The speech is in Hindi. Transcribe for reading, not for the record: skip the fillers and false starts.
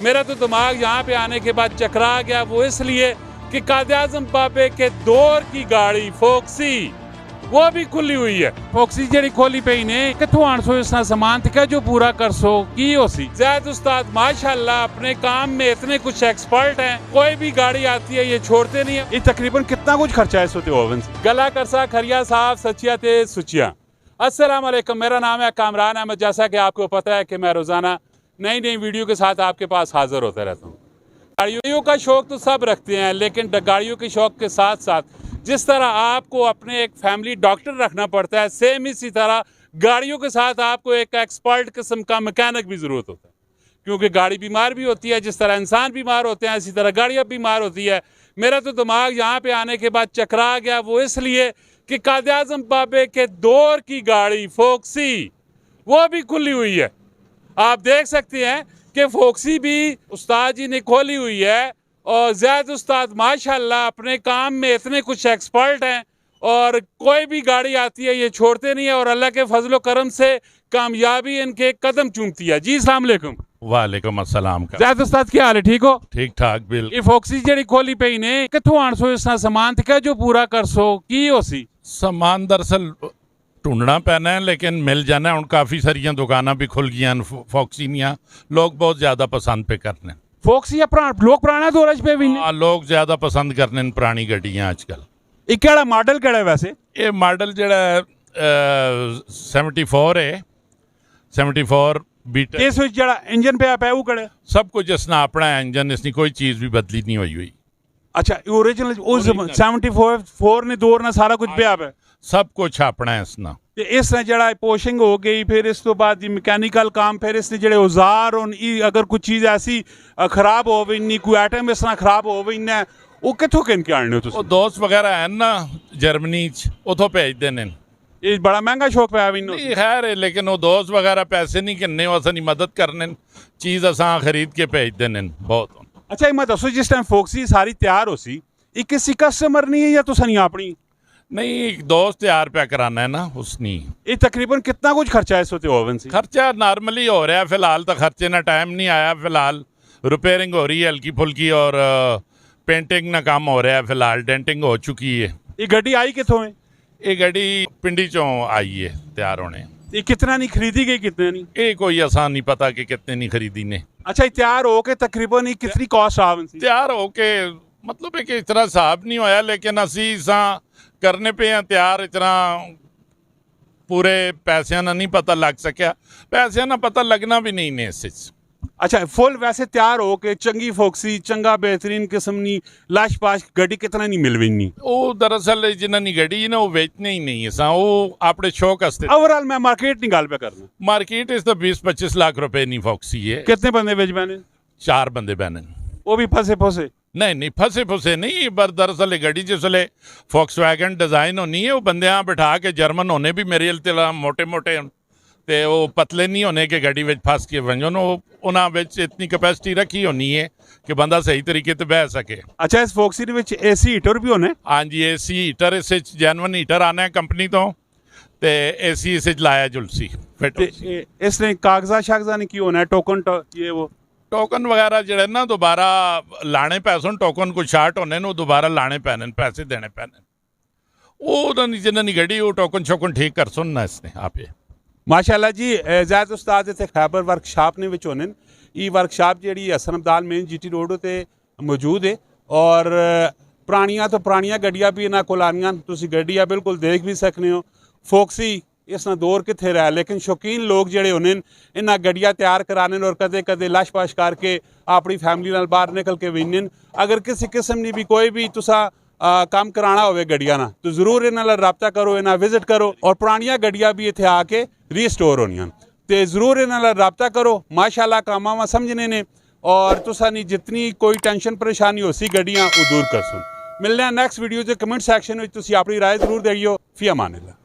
मेरा तो दिमाग यहाँ पे आने के बाद चकरा गया, वो इसलिए कि कायद-ए-आज़म बाबे के दौर की गाड़ी फोक्सी वो भी खुली हुई है। फोक्सी जेडी खोली पे ने किथों 800 इसना सामान थे जो पूरा कर सो की हो सी। ज़ैद उस्ताद माशाल्लाह अपने काम में इतने कुछ एक्सपर्ट हैं, कोई भी गाड़ी आती है ये छोड़ते नहीं है। ये तकरीबन कितना कुछ खर्चा है इस ओवन से? गला करसा खरिया साहब सचिया ते सुचिया। अस्सलाम वालेकुम, मेरा नाम है कामरान अहमद। जैसा कि आपको पता है कि मैं रोजाना नई नई वीडियो के साथ आपके पास हाजिर होता रहता हूँ। गाड़ियों का शौक तो सब रखते हैं, लेकिन गाड़ियों के शौक के साथ साथ जिस तरह आपको अपने एक फैमिली डॉक्टर रखना पड़ता है, सेम इसी तरह गाड़ियों के साथ आपको एक एक्सपर्ट किस्म का मैकेनिक भी ज़रूरत होता है, क्योंकि गाड़ी बीमार भी होती है। जिस तरह इंसान बीमार होते हैं इसी तरह गाड़ियाँ बीमार होती है। मेरा तो दिमाग यहाँ पे आने के बाद चकरा गया, वो इसलिए कि कायद-ए-आज़म बाबे के दौर की गाड़ी फोक्सी वो भी खुली हुई है। आप देख सकते हैं कि फोक्सी भी उस्ताद जी ने खोली हुई है, और ज़ैद उस्ताद माशाल्लाह अपने काम में इतने कुछ एक्सपर्ट हैं, और कोई भी गाड़ी आती है ये छोड़ते नहीं है, और अल्लाह के फजलो करम से कामयाबी इनके कदम चूमती है। जी अस्सलाम वालेकुम। वालेकुम अस्सलाम। ज़ैद उस्ताद क्या हाल है, ठीक हो? ठीक ठाक बिल। ये फोक्सी जेडी खोली पे ने किथों 800 इसना सामान थे जो पूरा कर सो की हो सी? समान दरअसल ढूंढना पैना है, लेकिन मिल जाना है। काफ़ी सारिया दुकाना भी खुल गई फोक्सी दियां, लोग बहुत ज़्यादा पसंद पे करने फोक्सी लोग पुराना दौर पे भी ने? लोग ज़्यादा पसंद करने पुरानी गड्डियां आजकल। ये केड़ा मॉडल केड़ा है वैसे? ये मॉडल जड़ा 74 है, 74 बीट। इस विच जड़ा इंजन पे आप है वो केड़ा? सब कुछ इसना अपना है इंजन, इसकी कोई चीज़ भी बदली नहीं हुई। अच्छा, ओरिजिनल उस 74 ने दौर ना सारा कुछ पे आप है, सब कुछ अपना है इसना। ते इस ने जड़ा पोशिंग हो गई, फिर इस तो बाद मैकेनिकल काम, फिर इसने जड़े औजार और अगर कुछ चीज़ ऐसी खराब हो गई, कोई आइटम इस तरह खराब हो गई ना, वो कितों किन के आने हो? दोस्त वगैरह है ना जर्मनी उतों भेज देने। ये बड़ा महंगा शौक पे भी नहीं खैर है, लेकिन वो दोस्त वगैरह पैसे नहीं किन्ने, असनी मदद करने, चीज़ असा खरीद के भेज देने बहुत। अच्छा, ये मैं दसो जिस टाइम फोक्सी सारी तैयार हो सी, ये किसी कस्टमर नहीं है या तो सनी अपनी? नहीं, एक दोस्त तैयार पे कराना है ना उसनी। ये तकरीबन कितना कुछ खर्चा है इस ओवन से? खर्चा नॉर्मली हो रहा है फिलहाल, तो खर्चे ना टाइम नहीं आया फिलहाल। रिपेयरिंग हो रही है हल्की फुल्की, और पेंटिंग ना काम हो रहा है फिलहाल, डेंटिंग हो चुकी है। ये गड्डी आई कितों है? ये गड्डी पिंडी चों आई है तैयार होने। ये कितना नहीं खरीदी गई, कितने नहीं? ये कोई आसान नहीं पता कि कितने नहीं खरीदी ने। अच्छा, ये तैयार हो के तकरीबन ये कितनी कॉस्ट आ? तैयार हो के मतलब है कि इतना हिसाब नहीं होया, लेकिन असी सा करने पे हैं तैयार। इतना पूरे पैसे ना नहीं पता लग सकिया, पैसे ना पता लगना भी नहीं ने इस। अच्छा, फुल वैसे तैयार हो के चंगी फोक्सी चंगा बेहतरीन किस्म नी लाश पाश गड्डी कितना नहीं मिल नहीं? वो दरअसल जिन्होंने गड्डी ना वो बेचने ही नहीं है सा, वो अपने शौक हस्ते। ओवरऑल मैं मार्केट निकाल पे करना। मार्केट इस तो 20-25 लाख रुपए नहीं फोक्सी है। कितने बंदे बेच बने? 4 बंदे बहने। वो भी फंसे फंसे? नहीं फंसे फुसे नहीं, पर दरअसल गड्डी जिसले फोक्सवैगन डिजाइन होनी है, वो बंदे बिठा के जर्मन होने भी मेरे मोटे मोटे ते वो पतले नहीं होने के गड्डी विच फस के वंजन, उन्होंने इतनी कैपेसिटी रखी होनी है कि बंदा सही तरीके से बह सके। अच्छा, इस फोक्सी विच एसी हीटर भी होने? हाँ जी, एसी हीटर इस जेनवन हीटर आना है कंपनी तो, ते एसी इस लाया जुलसी फिट। इसने कागजा शागजा ने की होना है, टोकन ये वो टोकन वगैरह जड़े ना दोबारा लाने पैसे, टोकन को शार्ट होने नो दोबारा लाने पैने, पैसे देने पैने। वो जिन्होंने गड्डी वो टोकन शोकन ठीक कर सुनना इसने आप। माशाल्लाह जी, ज़ैद उस्ताद इतने खैबर वर्कशॉप ने विच होने। ये वर्कशॉप जी Hasan Abdal main GT road ते मौजूद है, और पुरानियां तो पुरानियां गड्डियां भी इन्होंने कोल आनियां, तुसी गड्डियां बिल्कुल देख भी सकते हो। फोक्सी इसना दौर कितने रहा, लेकिन शौकीन लोग जड़े होने इन्होंने गड्डियां तैयार कराने और कदे कदे लाश पाश करके अपनी फैमिली नाल बाहर निकल के विनन। अगर किसी किस्म की भी कोई भी तुसा काम कराना हो गड्डियां ना, तो जरूर इन्होंने रबता करो, इन्हें विजिट करो, और पुरानियां गड्डियां भी इतने आके रीस्टोर होनियां, तो जरूर इन्होंने रबता करो। माशाल्लाह कामा वा समझने ने, और तुसा नहीं जितनी कोई टेंशन परेशानी हो सी गड्डियां वो दूर कर सुन। मिलने नेक्स्ट वीडियो के कमेंट सैक्शन में, तुसी अपनी राय जरूर देइयो। फी अमान अल्लाह।